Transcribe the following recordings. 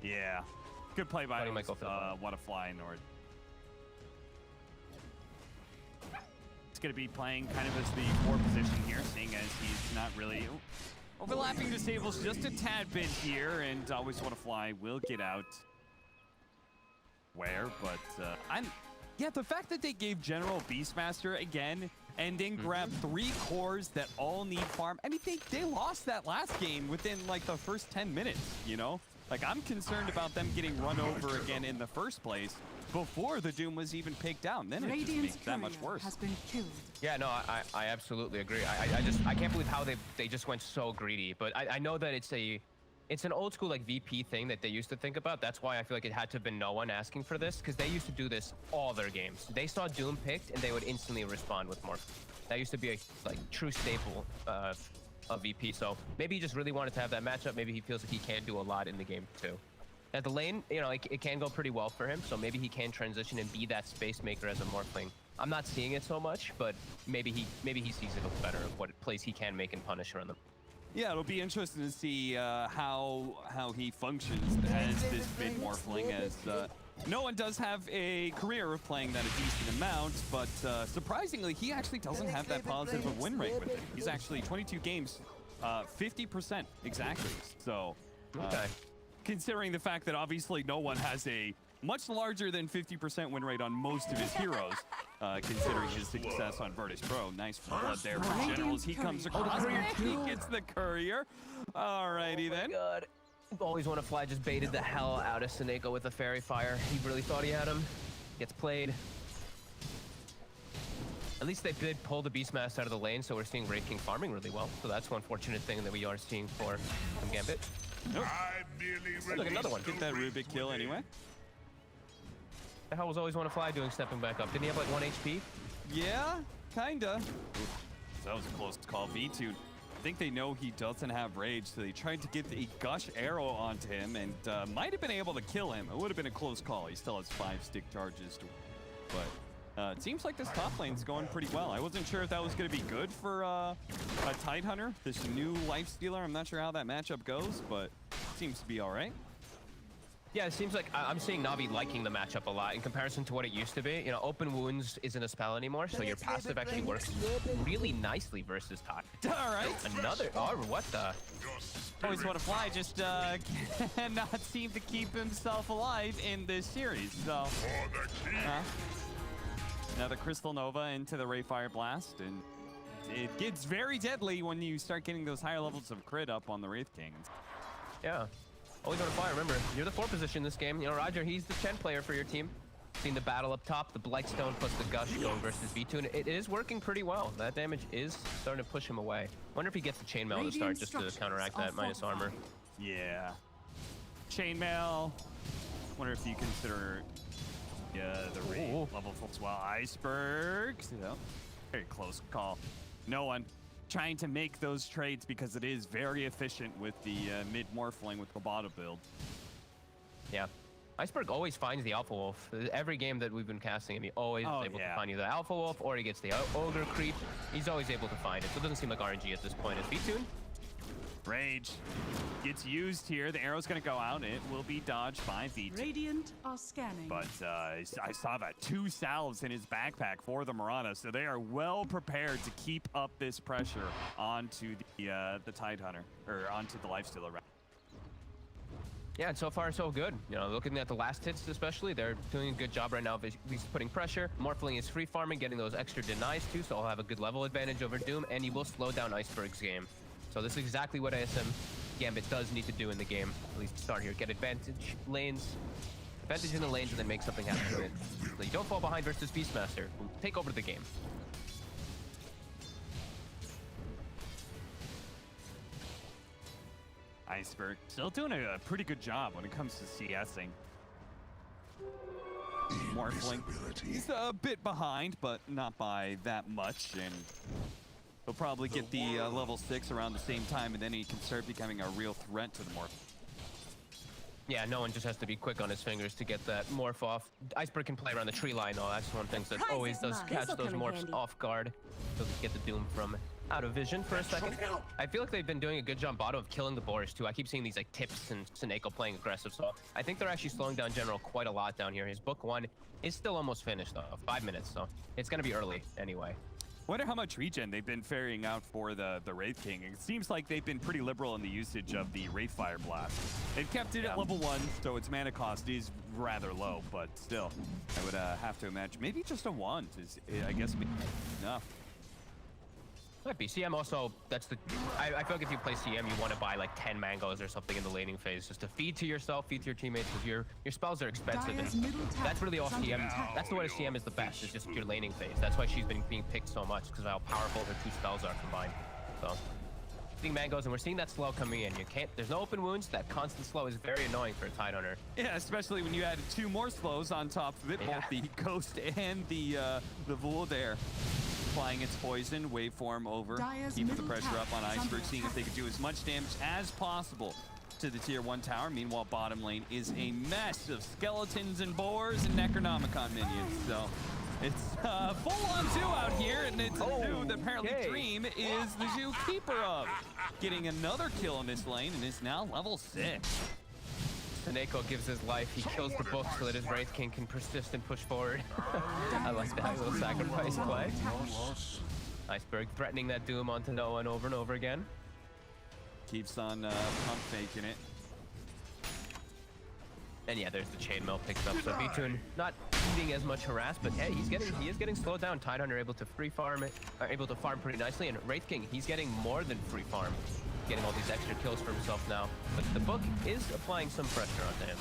Yeah. Good play by WannaFly. Nord. It's going to be playing kind of as the 4 position here, seeing as he's not really overlapping disables just a tad bit here, and ALWAYSWANNAFLY will get out. But yeah, the fact that they gave General Beastmaster again and then grabbed 3 cores that all need farm. I mean, they lost that last game within like the first 10 minutes, you know? Like, I'm concerned about them getting run over again in the first place before the Doom was even picked out. And then it just makes that much worse. Has been killed. Yeah, no, I absolutely agree. I can't believe how they just went so greedy. But I know that it's an old school like VP thing that they used to think about. That's why I feel like it had to have been Noone asking for this, because they used to do this all their games. They saw Doom picked and they would instantly respond with Morphling. That used to be a like true staple of VP. So maybe he just really wanted to have that matchup. Maybe he feels like he can do a lot in the game too. At the lane, you know, it can go pretty well for him. So maybe he can transition and be that space maker as a Morphling. I'm not seeing it so much, but maybe he sees it a little better of what plays he can make and punish around them. Yeah, it'll be interesting to see how he functions as this mid Morphling, as no one does have a career of playing that a decent amount, but surprisingly, he actually doesn't have that positive of win rate with it. He's actually 22 games, 50% exactly. So, considering the fact that obviously no one has a much larger than 50% win rate on most of his heroes, considering his success on Virtus Pro. Nice blood there for Generals. He comes across and he gets the courier. Alrighty then. God. ALWAYSWANNAFLY just baited the hell out of SoNNeikO with a Fairy Fire. He really thought he had him. Gets played. At least they did pull the Beastmaster out of the lane, so we're seeing Wraith King farming really well. So that's one fortunate thing that we are seeing for Gambit. Nope. Look, another one. Get that Rubick kill anyway. The hell was ALWAYSWANNAFLY doing stepping back up? Didn't he have like 1 HP? Yeah, kinda. Oof, that was a close call. V2, I think they know he doesn't have rage, so they tried to get a gush arrow onto him and might have been able to kill him. It would have been a close call. He still has 5 stick charges, but it seems like this top lane's going pretty well. I wasn't sure if that was going to be good for a Tidehunter, this new Lifestealer. I'm not sure how that matchup goes, but it seems to be all right. Yeah, it seems like I'm seeing Navi liking the matchup a lot in comparison to what it used to be. You know, open wounds isn't a spell anymore, so your passive actually works really nicely versus Tide. All right. Another, oh, what the? ALWAYSWANNAFLY just cannot seem to keep himself alive in this series, so. Another Crystal Nova into the Ray Fire Blast, and it gets very deadly when you start getting those higher levels of crit up on the Wraith Kings. Yeah. ALWAYSWANNAFLY, remember, you're the 4 position this game. You know, RodjER, he's the Chen player for your team. Seen the battle up top, the Blightstone plus the Gush going versus V2, and it is working pretty well. That damage is starting to push him away. Wonder if he gets the chainmail to start just to counteract that minus armor. Yeah. Chainmail. Wonder if you consider the rate level as well. Iceberg. So, very close call. No one trying to make those trades because it is very efficient with the mid Morphling with the Bota build. Yeah. Iceberg always finds the Alpha Wolf. Every game that we've been casting him, he always is able to find either Alpha Wolf or he gets the Ogre creep. He's always able to find it. So it doesn't seem like RNG at this point. Is V-Tune? Rage gets used here. The arrow's going to go out. It will be dodged by V2. Radiant are scanning. But I saw that 2 salves in his backpack for the Mirana, so they are well prepared to keep up this pressure onto the Tidehunter, or onto the Lifestealer. Yeah, and so far so good. You know, looking at the last hits especially, they're doing a good job right now of he's putting pressure. Morphling is free farming, getting those extra denies too, so he'll have a good level advantage over Doom, and he will slow down Iceberg's game. So this is exactly what ASM Gambit does need to do in the game, at least to start here. Get advantage lanes, advantage in the lanes, and then make something happen with it. So you don't fall behind versus Beastmaster, who take over the game. Iceberg still doing a pretty good job when it comes to CSing. Morphling, he's a bit behind, but not by that much, and he'll probably get the level 6 around the same time, and then he can start becoming a real threat to the Morph. Yeah, no one just has to be quick on his fingers to get that morph off. Iceberg can play around the tree line, though. That's one thing that always does catch those morphs off guard. Doesn't get the Doom from out of vision for a second. I feel like they've been doing a good job bottom of killing the boars too. I keep seeing these like tips and SoNNeikO playing aggressive, so I think they're actually slowing down General quite a lot down here. His book 1 is still almost finished though, 5 minutes, so it's gonna be early anyway. Wonder how much regen they've been ferrying out for the Wraith King. It seems like they've been pretty liberal in the usage of the Wraith Fire Blast. They've kept it at level 1, so its mana cost is rather low, but still, I would have to imagine maybe just a wand is, I guess, enough. Might be. CM also, that's the... I feel like if you play CM, you want to buy like 10 mangoes or something in the laning phase just to feed to yourself, feed to your teammates, because your spells are expensive. And that's really all CM... That's the way CM is the best, is just your laning phase. That's why she's been being picked so much, because of how powerful her 2 spells are combined. So, seeing mangoes, and we're seeing that slow coming in. You can't... There's no open wounds. That constant slow is very annoying for a Tidehunter. Yeah, especially when you added 2 more slows on top of it, both the Ghost and the Vul there. Applying its poison, waveform over, keeping the pressure up on Iceberg, seeing if they could do as much damage as possible to the tier 1 tower. Meanwhile, bottom lane is a mess of skeletons and boars and Necronomicon minions. So it's full-on zoo out here, and it's a zoo that apparently Dream is the zookeeper of. Getting another kill in this lane and is now level 6. SoNNeikO gives his life. He kills the book so that his Wraith King can persist and push forward. I like that little sacrifice play. Iceberg threatening that doom onto Noone over and over again. Keeps on pump faking it. And yeah, there's the chainmail picked up. So Vtoon not being as much harassed, but hey, he is getting slowed down. Tidehunter able to free farm it, able to farm pretty nicely, and Wraith King, he's getting more than free farm. Getting all these extra kills for himself now, but the book is applying some pressure onto him.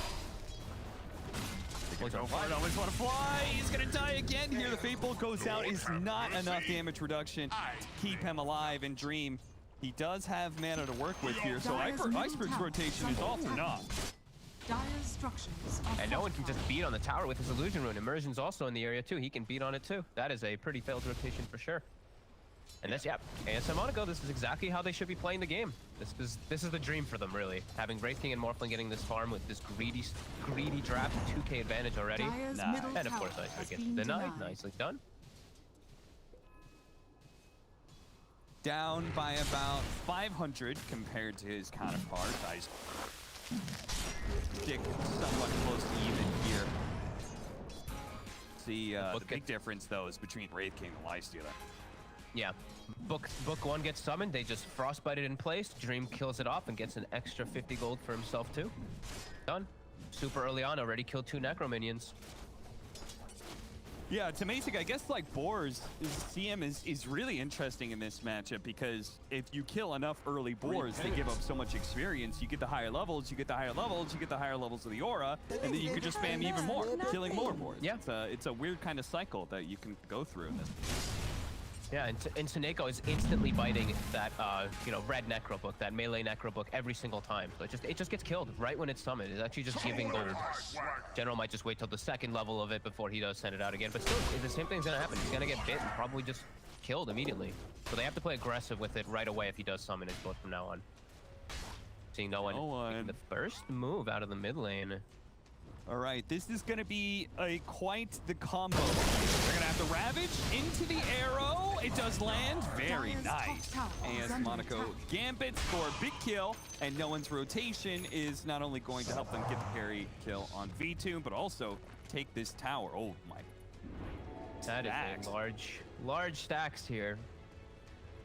Always want to fly. He's gonna die again here. The Fate Bolt goes out. Is not enough damage reduction to keep him alive. And Dream, he does have mana to work with here, so Iceberg's rotation is all for naught. And no one can just beat on the tower with his illusion rune. Immersion's also in the area too. He can beat on it too. That is a pretty failed rotation for sure. And this, ASM Monaco, this is exactly how they should be playing the game. This is the dream for them, really. Having Wraith King and Morphling getting this farm with this greedy draft, 2k advantage already. Nice. And of course, Iceberg gets denied. Nicely done. Down by about 500 compared to his counterpart. Iceberg stick somewhat close to even here. See, the big difference, though, is between Wraith King and Lifestealer. Yeah, book 1 gets summoned, they just frostbite it in place, Dream kills it off and gets an extra 50 gold for himself too. Done. Super early on, already killed 2 necro minions. Yeah, it's amazing. I guess like boars, CM is really interesting in this matchup because if you kill enough early boars, they give up so much experience. You get the higher levels, you get the higher levels, you get the higher levels of the aura, and then you could just spam even more, killing more boars. Yeah. It's a weird kind of cycle that you can go through in this. Yeah, and SoNNeikO is instantly biting that, red necro book, that melee necro book every single time. So it just gets killed right when it's summoned. It's actually just giving gold. General might just wait till the 2nd level of it before he does send it out again. But still, the same thing's gonna happen. He's gonna get bit and probably just killed immediately. So they have to play aggressive with it right away if he does summon his book from now on. Seeing no one making the first move out of the mid lane. All right, this is going to be quite the combo. They're going to have to Ravage into the arrow. It does land. Very nice. As Monaco Gambit for a big kill, and Noone's rotation is not only going to help them get the carry kill on Vtoon, but also take this tower. Oh my. That is a large stacks here.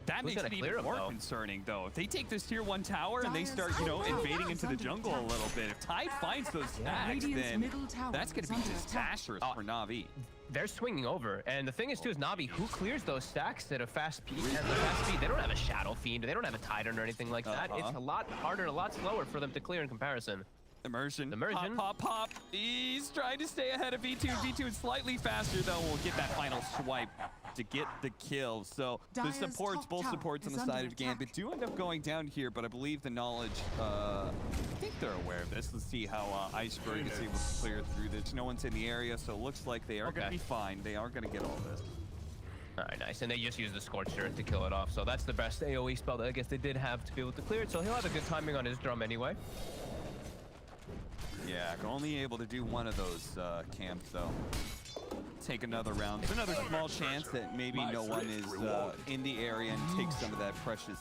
That makes it even more concerning, though. If they take this tier 1 tower and they start, invading into the jungle a little bit, if Tide finds those stacks, then that's going to be disastrous for Na'Vi. They're swinging over, and the thing is, too, is Na'Vi, who clears those stacks at a fast speed? They don't have a Shadow Fiend, they don't have a Tidehunter or anything like that. It's a lot harder, a lot slower for them to clear in comparison. Immersion. Pop. He's trying to stay ahead of Vtoon. Vtoon is slightly faster, though. We'll get that final swipe to get the kill. So the supports, both supports on the side of Gambit do end up going down here, but I believe the knowledge, I think they're aware of this. Let's see how Iceberg is able to clear through this. No one's in the area, so it looks like they are going to be fine. They are going to get all this. All right, nice. And they just used the Scorcher to kill it off. So that's the best AoE spell that I guess they did have to be able to clear it. So he'll have a good timing on his drum anyway. Yeah, only able to do one of those camps, though. take another round. It's another small chance that maybe no one is in the area and takes some of that precious.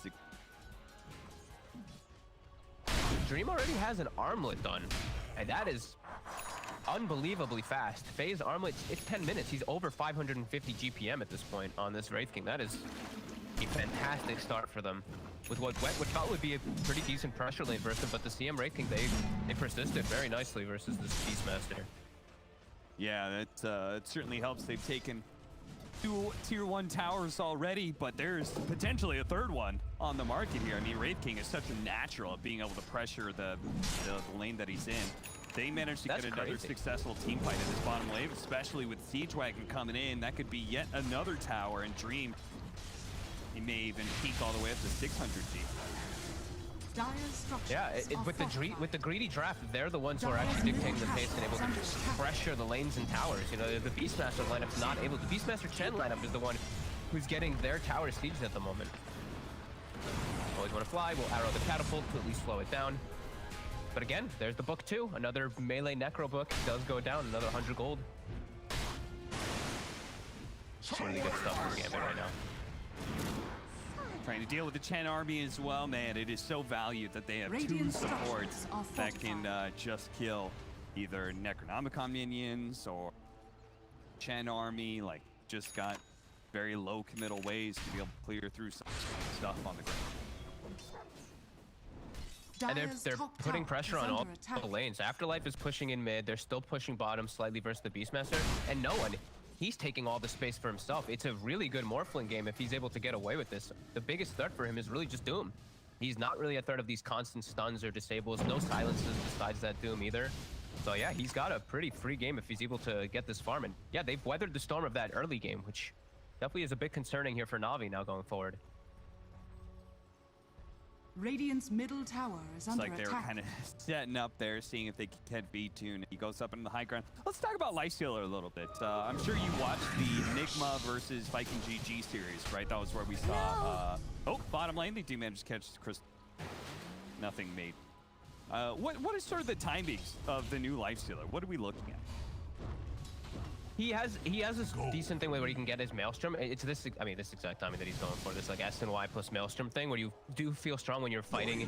Dream already has an armlet done, and that is unbelievably fast. Faye's armlet, it's 10 minutes. He's over 550 GPM at this point on this Wraith King. That is a fantastic start for them. With what thought would be a pretty decent pressure lane versus him, but the CM Wraith King, they persisted very nicely versus this Beastmaster. Yeah, it certainly helps. They've taken 2 tier 1 towers already, but there's potentially a third one on the market here. I mean, Wraith King is such a natural at being able to pressure the lane that he's in. They managed to get another successful team fight in this bottom wave, especially with Siege Wagon coming in. That could be yet another tower, and Dream, he may even peak all the way up to 600 G. Yeah, with the greedy draft, they're the ones who are actually dictating the pace and able to pressure the lanes and towers. You know, the Beastmaster lineup's not able. The Beastmaster Chen lineup is the one who's getting their tower sieged at the moment. Always want to fly. We'll arrow the catapult to at least slow it down. But again, there's the book too. Another melee necro book does go down. Another 100 gold. Really good stuff for Gambit right now. Trying to deal with the Chen army as well, man. It is so valued that they have 2 supports that can just kill either Necronomicon minions or Chen army. Like, just got very low committal ways to be able to clear through some stuff on the ground. And they're putting pressure on all the lanes. Afterlife is pushing in mid. They're still pushing bottom slightly versus the Beastmaster. And Noone, he's taking all the space for himself. It's a really good Morphling game if he's able to get away with this. The biggest threat for him is really just Doom. He's not really a threat of these constant stuns or disables. No silences besides that Doom either. So yeah, he's got a pretty free game if he's able to get this farm. And yeah, they've weathered the storm of that early game, which definitely is a bit concerning here for Na'Vi now going forward. Radiant's middle tower is under attack. It's like they were kind of setting up there, seeing if they could get V-Tune. He goes up into the high ground. Let's talk about Lifestealer a little bit. I'm sure you watched the Enigma versus Viking GG series, right? That was where we saw... oh, bottom lane, they do manage to catch Chris. Nothing made. What is sort of the timings of the new Lifestealer? What are we looking at? He has this decent thing where he can get his Maelstrom. It's this, I mean, this exact timing that he's going for. This like S and Y plus Maelstrom thing where you do feel strong when you're fighting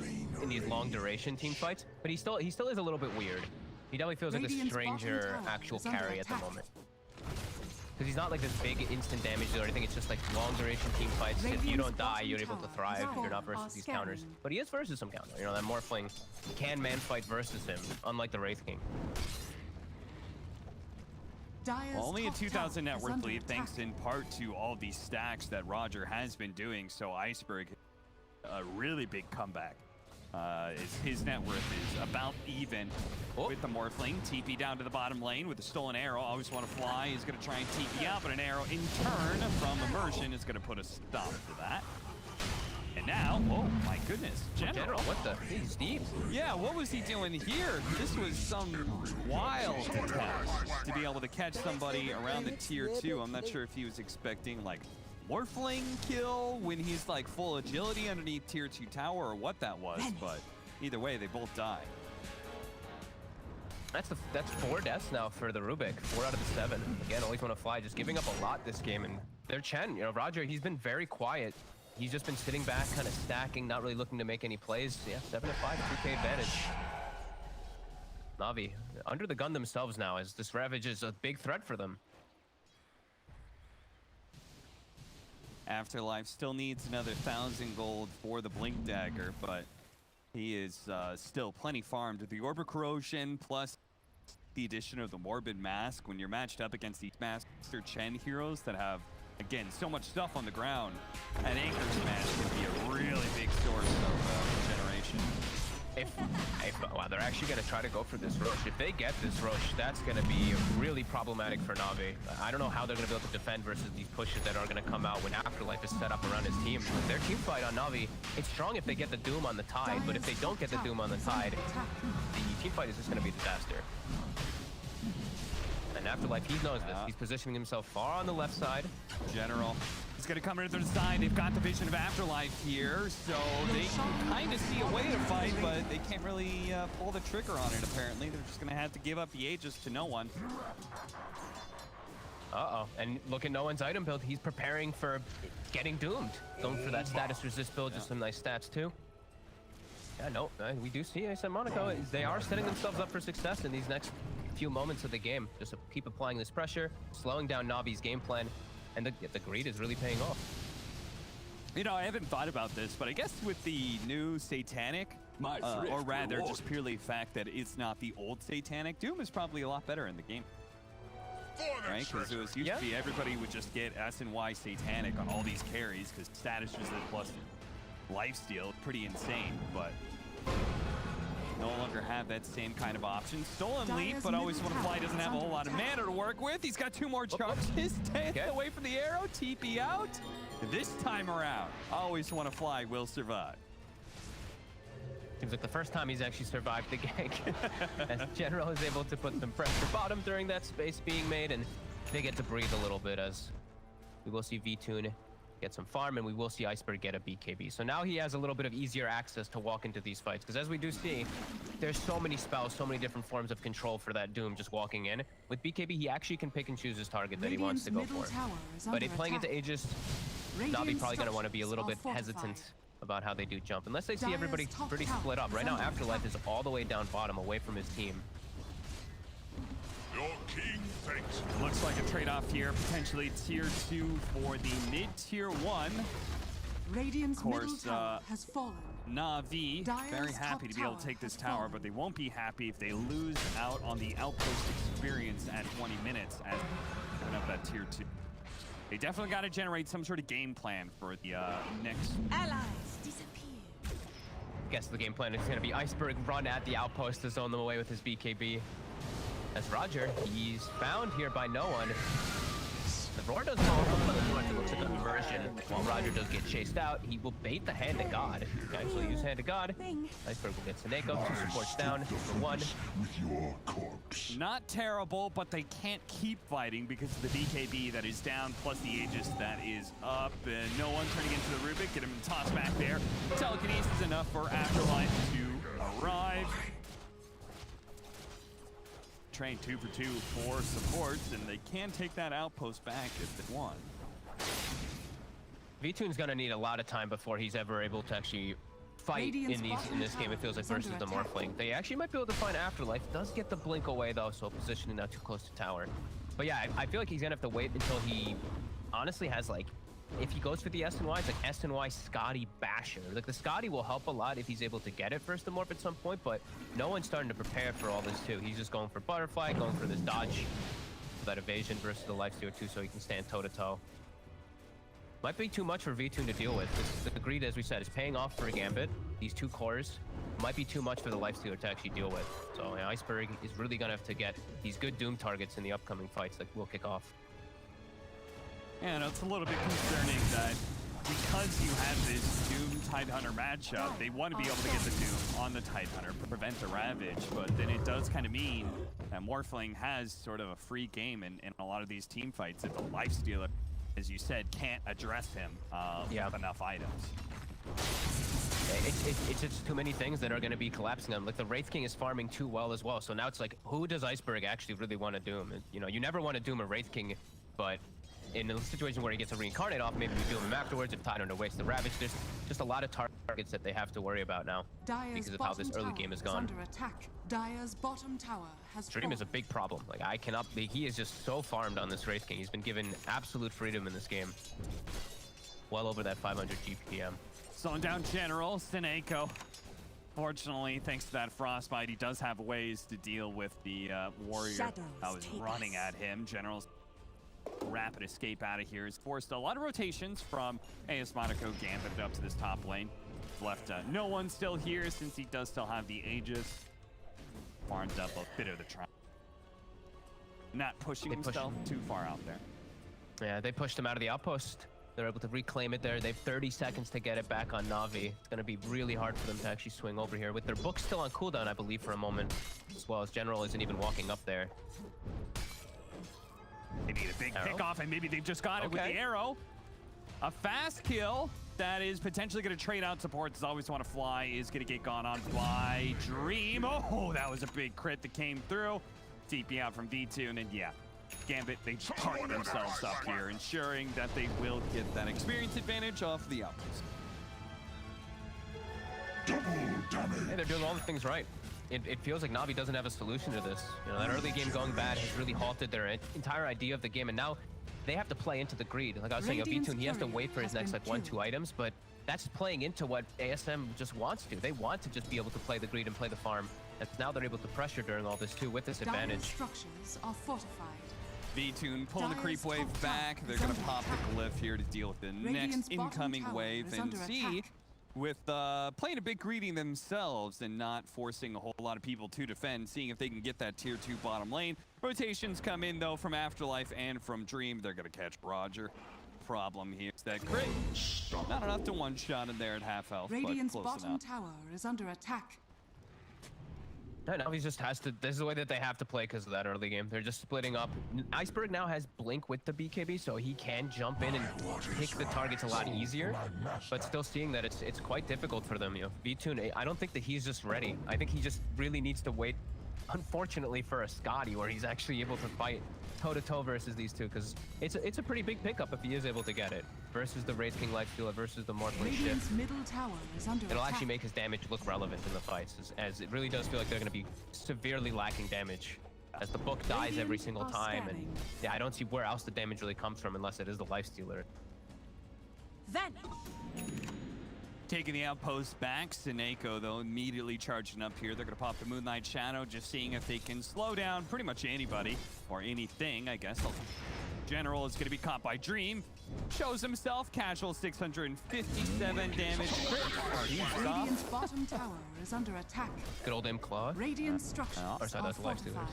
in these long duration team fights. But he still is a little bit weird. He definitely feels like a stranger actual carry at the moment. Because he's not like this big instant damage or anything. It's just like long duration team fights. If you don't die, you're able to thrive if you're not versus these counters. But he is versus some counter. You know, that Morphling can man fight versus him, unlike the Wraith King. Well, only a 2,000 net worth lead, thanks in part to all these stacks that RodjER has been doing. So Iceberg, a really big comeback. His net worth is about even with the Morphling. TP down to the bottom lane with a stolen arrow. Always want to fly. He's going to try and TP out, but an arrow in turn from Immersion is going to put a stop to that. And now, oh my goodness, General, what the? He's deep. Yeah, what was he doing here? This was some wild attempt to be able to catch somebody around the tier 2. I'm not sure if he was expecting like Morphling kill when he's like full agility underneath tier 2 tower or what that was, but either way, they both die. That's 4 deaths now for the Rubick. 4 out of the 7. Again, always want to fly, just giving up a lot this game. And their Chen, you know, RodjER, he's been very quiet. He's just been sitting back, kind of stacking, not really looking to make any plays. Yeah, 7-5, 2K advantage. Na'Vi, under the gun themselves now, as this Ravage is a big threat for them. Afterlife still needs another 1,000 gold for the Blink Dagger, but he is still plenty farmed with the Orb of Corrosion, plus the addition of the Morbid Mask. When you're matched up against these Master Chen heroes that have, again, so much stuff on the ground, an Anchor Smash can be a really big source of regeneration. Wow, they're actually going to try to go for this rush. If they get this rush, that's going to be really problematic for Na'Vi. I don't know how they're going to be able to defend versus these pushes that are going to come out when Afterlife is set up around his team. Their team fight on Na'Vi, it's strong if they get the Doom on the Tide, but if they don't get the Doom on the Tide, the team fight is just going to be a disaster. And Afterlife, he knows this. He's positioning himself far on the left side. General is going to come into the side. They've got the vision of Afterlife here, so they kind of see a way to fight, but they can't really pull the trigger on it, apparently. They're just going to have to give up the Aegis to no one. Uh-oh. And look at Noone's item build. He's preparing for getting doomed. Going for that status resist build. Just some nice stats, too. Yeah, no, we do see ASM Monaco. They are setting themselves up for success in these next few moments of the game. Just to keep applying this pressure, slowing down Navi's game plan, and the greed is really paying off. You know, I haven't thought about this, but I guess with the new Satanic, or rather just purely the fact that it's not the old Satanic, Doom is probably a lot better in the game. Right? Because it was used to be everybody would just get SNY Satanic on all these carries because status resist plus lifesteal, pretty insane, but no longer have that same kind of option. Stolen leap, but ALWAYSWANNAFLY doesn't have a whole lot of mana to work with. He's got 2 more charges. Stay away from the arrow, TP out. This time around, ALWAYSWANNAFLY will survive. Seems like the first time he's actually survived the gank. As General is able to put some pressure bottom during that space being made, and they get to breathe a little bit as we will see VTune get some farm, and we will see Iceberg get a BKB. So now he has a little bit of easier access to walk into these fights, because as we do see, there's so many spells, so many different forms of control for that Doom just walking in. With BKB, he actually can pick and choose his target that he wants to go for. But in playing into Aegis, Navi probably going to want to be a little bit hesitant about how they do jump, unless they see everybody pretty split up. Right now, Afterlife is all the way down bottom, away from his team. Your king thinks. Looks like a trade-off here, potentially tier 2 for the mid-tier 1. Radiant's middle tower has fallen. Na'Vi very happy to be able to take this tower, but they won't be happy if they lose out on the outpost experience at 20 minutes as picking up that tier 2. They definitely got to generate some sort of game plan for the next. Allies disappear. Guess the game plan is going to be Iceberg run at the outpost to zone them away with his BKB. As RodjER, he's found here by Noone. The Roar doesn't fall from the it looks like an Immersion. While RodjER does get chased out, he will bait the Hand of God. He can actually use Hand of God. Iceberg will get SoNNeikO, 2 supports down, for 1. With your corpse. Not terrible, but they can't keep fighting because of the BKB that is down, plus the Aegis that is up. And Noone turning into the Rubick, get him tossed back there. Telekinesis enough for Afterlife to arrive. Train 2 for 2 for supports, and they can take that outpost back if they want. VTune's gonna need a lot of time before he's ever able to actually fight in this game. It feels like versus the Morphling. They actually might be able to find Afterlife. Does get the blink away though, so positioning not too close to tower. But yeah, I feel like he's gonna have to wait until he honestly has like, if he goes for the SNY, it's like SNY Scotty Basher. Like the Scotty will help a lot if he's able to get it first to morph at some point, but no one's starting to prepare for all this too. He's just going for butterfly, going for this dodge, that evasion versus the Lifestealer too, so he can stand toe to toe. Might be too much for VTune to deal with. The greed, as we said, is paying off for a Gambit. These 2 cores might be too much for the Lifestealer to actually deal with. So yeah, Iceberg is really gonna have to get these good Doom targets in the upcoming fights that will kick off. Yeah, no, it's a little bit concerning that because you have this Doom Tidehunter matchup, they want to be able to get the Doom on the Tidehunter, prevent the Ravage, but then it does kind of mean that Morphling has sort of a free game in a lot of these team fights if the Lifestealer, as you said, can't address him with enough items. It's just too many things that are going to be collapsing them. Like the Wraith King is farming too well as well, so now it's like, who does Iceberg actually really want to doom? You know, you never want to doom a Wraith King, but in a situation where he gets a reincarnate off, maybe we doom him afterwards if Tidehunter wastes the Ravage. There's just a lot of targets that they have to worry about now because of how this early game has gone. Under attack. Dire's bottom tower has Dream is a big problem. Like I cannot, he is just so farmed on this Wraith King. He's been given absolute freedom in this game. Well over that 500 GPM. Slowing down General, SoNNeikO. Fortunately, thanks to that Frostbite, he does have ways to deal with the warrior that was running at him. General's rapid escape out of here has forced a lot of rotations from AS Monaco Gambit up to this top lane. Left no one still here since he does still have the Aegis. Farms up a bit of the trap. Not pushing himself too far out there. Yeah, they pushed him out of the outpost. They're able to reclaim it there. They have 30 seconds to get it back on Navi. It's going to be really hard for them to actually swing over here with their book still on cooldown, I believe, for a moment, as well as General isn't even walking up there. They need a big pick-off, and maybe they've just got it with the arrow. A fast kill that is potentially going to trade out supports. ALWAYSWANNAFLY is going to get gone on by Dream. Oh, that was a big crit that came through. TP out from V2, and then, yeah, Gambit, they just target themselves up here, ensuring that they will get that experience advantage off the outpost. Double damage. Hey, they're doing all the things right. It feels like Na'Vi doesn't have a solution to this. You know, that early game going bad has really halted their entire idea of the game, and now they have to play into the greed. Like I was saying, V2, he has to wait for his next like 1-2 items, but that's playing into what ASM just wants to. They want to just be able to play the greed and play the farm. And now they're able to pressure during all this too with this advantage. Structures are fortified. V2 pulling the creep wave back. They're going to pop the glyph here to deal with the next incoming wave and see with playing a bit greedy themselves and not forcing a whole lot of people to defend, seeing if they can get that tier 2 bottom lane. Rotations come in though from Afterlife and from Dream. They're going to catch RodjER. Problem here is that crit. Not enough to one-shot in there at half health, Radiant's but close bottom enough. tower is under attack. Now he just has to. This is the way that they have to play because of that early game. They're just splitting up. Iceberg now has Blink with the BKB, so he can jump in and pick the targets a lot easier. But still seeing that it's quite difficult for them. You know, V2, I don't think that he's just ready. I think he just really needs to wait, unfortunately, for a Scotty where he's actually able to fight toe-to-toe versus these two, because it's a pretty big pickup if he is able to get it versus the Wraith King Lifestealer versus the Morphling shift. Radiant's middle tower is under It'll attack. actually make his damage look relevant in the fights, as it really does feel like they're going to be severely lacking damage as the book dies every single time. And yeah, I don't see where else the damage really comes from unless it is the Lifestealer. Then Taking the outpost back, SoNNeikO though immediately charging up here. They're gonna pop the Moonlight Shadow, just seeing if they can slow down pretty much anybody or anything, I guess. General is gonna be caught by Dream. Shows himself, casual 657 damage. Radiant's bottom tower is under attack. Good old M Claw. Radiant structures Or sorry, are that's the Lifestealers. fortified.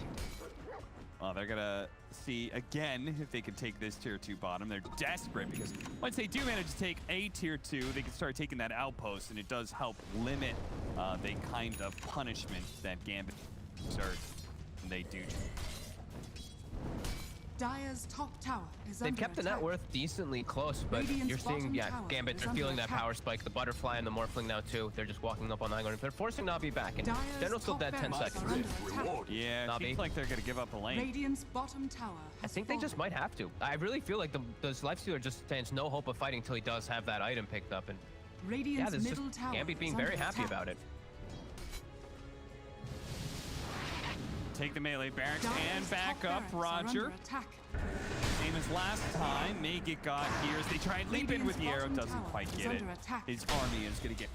Well, they're gonna see again if they can take this tier 2 bottom. They're desperate because once they do manage to take a tier 2, they can start taking that outpost, and it does help limit the kind of punishment that Gambit exert. And they do. Dire's top tower is They've under kept the attack. net worth decently close, but Radiant's you're seeing, bottom yeah, tower Gambit, is they're under feeling that attack. power spike, the Butterfly and the Morphling now too. They're just walking up on the high ground. They're forcing Na'Vi back, and Dire's General's still top dead 10 barracks seconds. are under attack. Yeah, it Na'Vi. seems like they're gonna give up a lane. Radiant's bottom tower I has think they just fallen. might have to. I really feel like the Lifestealer just stands no hope of fighting until he does have that item picked up. And yeah, Radiant's this is middle just tower Gambit being is very under happy attack. about it. Take the melee barracks Dire's and back top up barracks are RodjER. under attack. Same as last time, may get got here as they try and leap in with the arrow, Radiant's doesn't bottom quite tower get is it. under attack. His army is gonna get.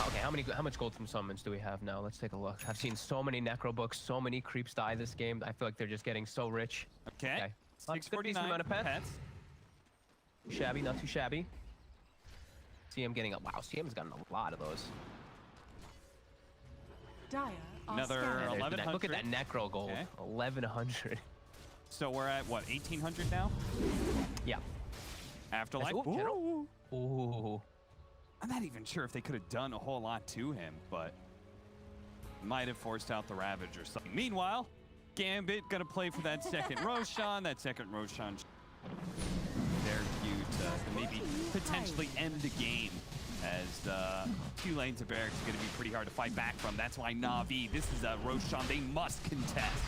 Okay, how much gold from summons do we have now? Let's take a look. I've seen so many necro books, so many creeps die this game. I feel like they're just getting so rich. Okay. Good decent 649 amount of pets. Shabby, not too shabby. CM getting up. Wow, CM's gotten a lot of those. Dire are Another scanning. There's the 1100. Look at that necro gold. Okay. 1100. So we're at what, 1800 now? Yeah. Afterlife. Ooh, General. Ooh. Ooh. I'm not even sure if they could have done a whole lot to him, but might have forced out the Ravage or something. Meanwhile, Gambit gonna play for that second Roshan. That second Roshan, they're cute to maybe potentially end the game, as 2 lanes of barracks are gonna be pretty hard to fight back from. That's why Na'Vi, this is a Roshan they must contest.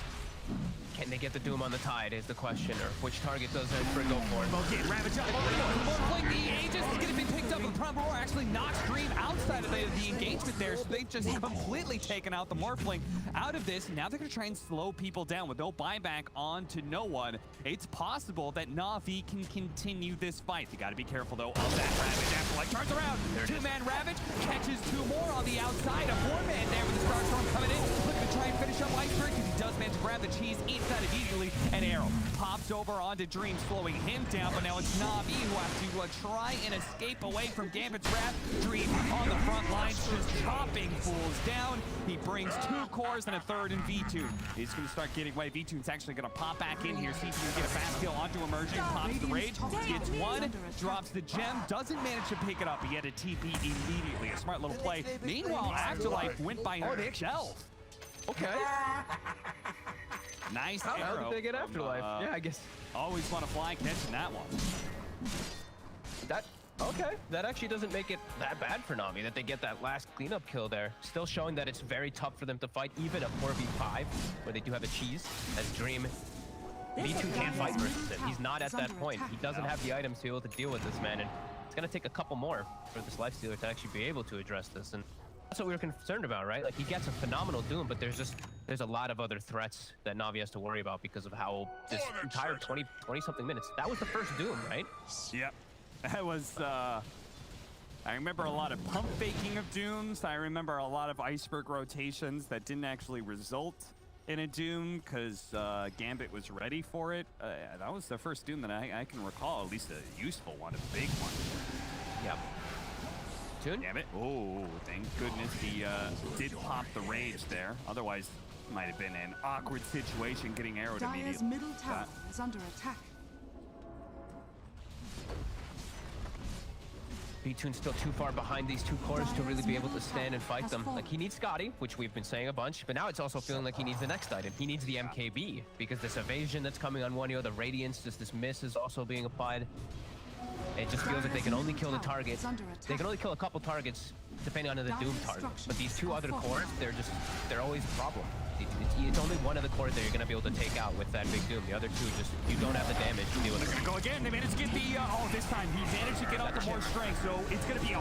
Can they get the Doom on the Tide is the question, or which target does Iceberg go for? Okay, Ravage up. Morphling, the Aegis is going to be picked up, but the Prime Roar actually knocks Dream outside of the engagement there, so they've just completely taken out the Morphling out of this. Now they're going to try and slow people down with no buyback on to no one. It's possible that Na'Vi can continue this fight. You got to be careful, though, of that Ravage. Afterlife turns around. 2-man Ravage catches 2 more on the outside. A 4-man there with the Starstorm coming in. Looking to try and finish up Iceberg, because he does manage to grab the cheese inside immediately. An arrow pops over onto Dream, slowing him down, but now it's Na'Vi who has to try and escape away from Gambit's wrath. Dream on the front lines, just chopping fools down. He brings 2 cores and a 3rd in V2. He's going to start getting away. V2's actually going to pop back in here, see if he can get a fast kill onto Immersion. Pops the Rage, gets 1, drops the gem, doesn't manage to pick it up. He had a TP immediately. A smart little play. Meanwhile, Afterlife went by himself. Okay. Nice How arrow. did they get from, Afterlife? Yeah, I guess. Always want to fly catching that one. That Okay, that actually doesn't make it that bad for Na'Vi that they get that last cleanup kill there. Still showing that it's very tough for them to fight, even a 4v5, where they do have a cheese, as Dream. V2 can't fight versus him. He's not at that point. He doesn't have the items to be able to deal with this man, and it's going to take a couple more for this Lifestealer to actually be able to address this. And that's what we were concerned about, right? Like, he gets a phenomenal Doom, but there's a lot of other threats that Na'Vi has to worry about because of how this entire 20-something minutes. That was the first Doom, right? Yep. That was, I remember a lot of pump faking of Dooms. I remember a lot of Iceberg rotations that didn't actually result in a Doom because Gambit was ready for it. That was the first Doom that I can recall, at least a useful one, a big one. Yep. Tune? Gambit. Oh, thank goodness he did pop the rage there. Otherwise, might have been an awkward situation getting arrowed Dire's immediately. middle tower is under attack. B-Tune's still too far behind these two cores to really be able to stand and fight them. Like, he needs Scotty, which we've been saying a bunch, but now it's also feeling like he needs the next item. He needs the MKB, because this evasion that's coming on 1-0, the radiance, this miss is also being applied. It just feels like they can only kill the target. They can only kill a couple targets depending on the Doom target. But these two other cores, they're always a problem. It's only one of the cores that you're going to be able to take out with that big Doom. The other two, just, you don't have the damage to deal with it. They're going to go again. They managed to get the, oh, this time he managed to get out the more strength. So it's going to be a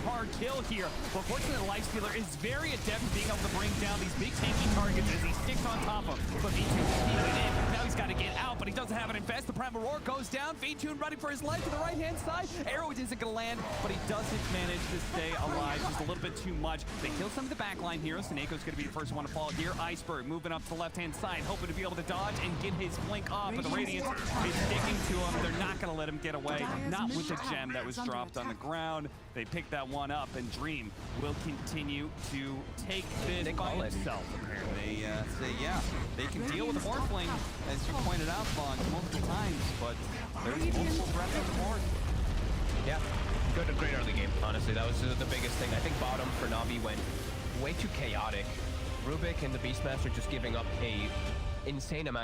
hard kill here. But fortunately, the Lifestealer is very adept at being able to bring down these big tanky targets as he sticks on top of them. But V2 stealing in. Now he's got to get out, but he doesn't have an invest. The Primal Roar goes down. V2 running for his life to the right-hand side. Arrow isn't going to land, but he doesn't manage to stay alive just a little bit too much. They kill some of the backline here. SoNNeikO's going to be the first one to fall here. Iceberg moving up to the left-hand side, hoping to be able to dodge and get his blink off, but the Radiance is sticking to him. They're not going to let him get away. Not with the gem that was dropped on the ground. They pick that one up, and Dream will continue to take this by himself, apparently. They say, yeah, they can deal with the Morphling, as you pointed out, Vaughn, multiple times, but there's multiple threats on the board. Yeah, great early game, honestly. That was the biggest thing. I think bottom for Na'Vi went way too chaotic. Rubick and the Beastmaster just giving up a insane amount of